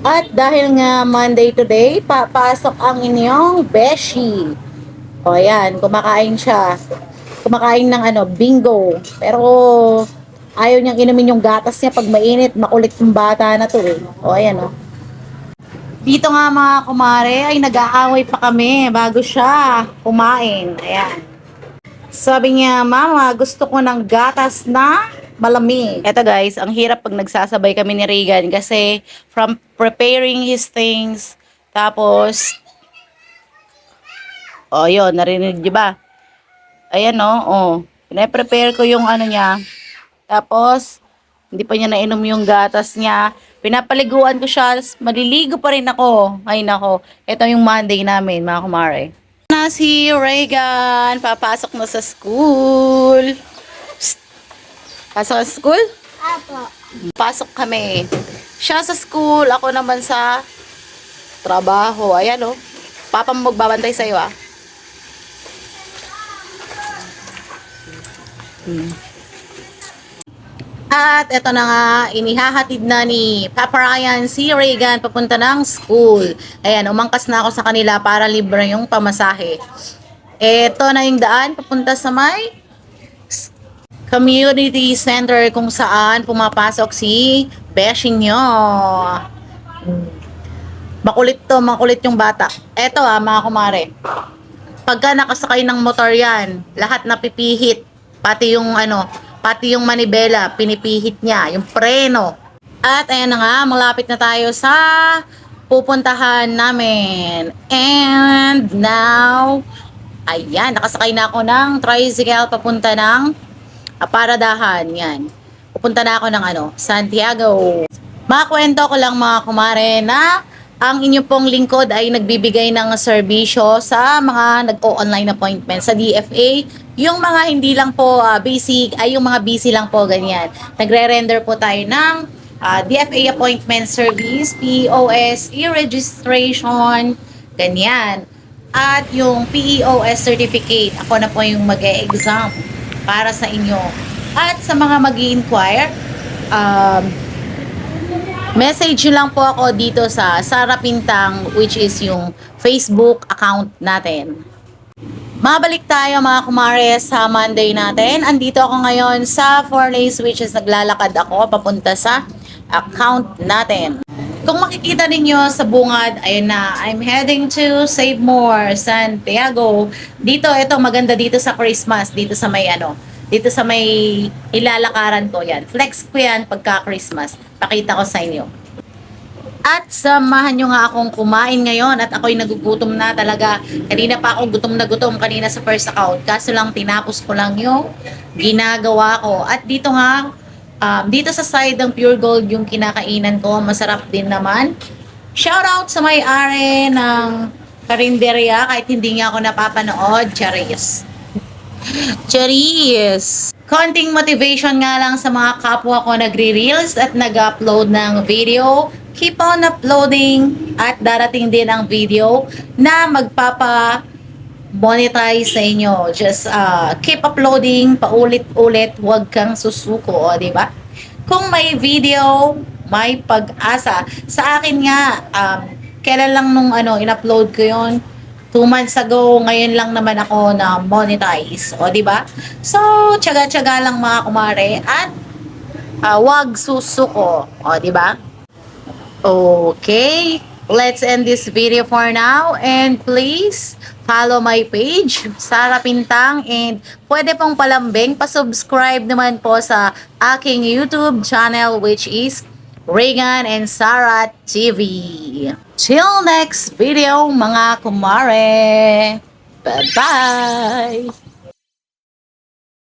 At dahil nga Monday today, papasok ang inyong Beshi. O ayan, kumakain siya. Kumakain ng bingo. Pero ayaw niyang inumin yung gatas niya pag mainit. Makulit yung bata na to eh. O ayan o. Dito nga mga kumare ay nag-aaway pa kami bago siya kumain. Ayan. Sabi niya, Mama, gusto ko ng gatas na malamig. Eto guys, ang hirap pag nagsasabay kami ni Regan kasi from preparing his things, tapos, yun, narinig di ba? Ayan pinaprepare ko yung niya, tapos, hindi pa niya nainom yung gatas niya. Pinapaliguan ko siya, maliligo pa rin ako. Ay nako, ito yung Monday namin mga kumare. Na si Regan, papasok na sa school. Psst. Pasok sa school? Apo. Pasok kami. Siya sa school, ako naman sa trabaho. Ayan Papa mo magbabantay sa'yo At eto na nga, inihahatid na ni Papa Ryan si Regan papunta ng school. Ayan, umangkas na ako sa kanila para libre yung pamasahe. Eto na yung daan papunta sa may community center kung saan pumapasok si Beshing nyo. Makulit yung bata. Eto mga kumare. Pagka nakasakay ng motor yan, lahat napipihit. Pati yung manibela, pinipihit niya, yung preno. At ayan na nga, malapit na tayo sa pupuntahan namin. And now, ayan, nakasakay na ako ng tricycle papunta ng Paradahan. Yan. Pupunta na ako ng Santiago. Makakwento ko lang mga kumare na ang inyo pong lingkod ay nagbibigay ng serbisyo sa mga nag-o-online appointment sa DFA. Yung mga hindi lang po basic, ay yung mga busy lang po ganyan. Nagre-render po tayo ng DFA appointment service, POS, e-registration, ganyan. At yung PEOS certificate, ako na po yung mag-e-exam para sa inyo. At sa mga mag-i-inquire, message lang po ako dito sa Sara Pintang, which is yung Facebook account natin. Mabalik tayo mga kumare sa Monday natin. Andito ako ngayon sa Forlace, which is naglalakad ako papunta sa account natin. Kung makikita ninyo sa bungad, ayun na, I'm heading to Save More, Santiago. Ito maganda dito sa Christmas, dito sa may ilalakaran ko yan. Flex ko yan pagka Christmas. Pakita ko sa inyo. At samahan nyo nga akong kumain ngayon at ako'y nagugutom na talaga. Kanina pa ako gutom na gutom kanina sa first account. Kaso lang tinapos ko lang yung ginagawa ko. At dito nga, dito sa side ng Pure Gold yung kinakainan ko. Masarap din naman. Shout out sa may-ari ng karinderya kahit hindi niya ako napapanood. Charis. Charis! Konting motivation nga lang sa mga kapwa ko nagre-reels at nag-upload ng video. Keep on uploading at darating din ang video na magpapa-monetize sa inyo. Just keep uploading paulit-ulit, huwag kang susuko, di ba? Kung may video, may pag-asa. Sa akin nga, kailan lang nung in-upload ko yon 2 months ago, ngayon lang naman ako na monetize. O, di ba? So, tiyaga-tiyaga lang mga kumare at wag susuko. O, di ba? Okay. Let's end this video for now. And please, follow my page, Sara Pintang. And pwede pong palambing, pa-subscribe naman po sa aking YouTube channel, which is Regan and Sara TV. Till next video mga kumare. Bye-bye!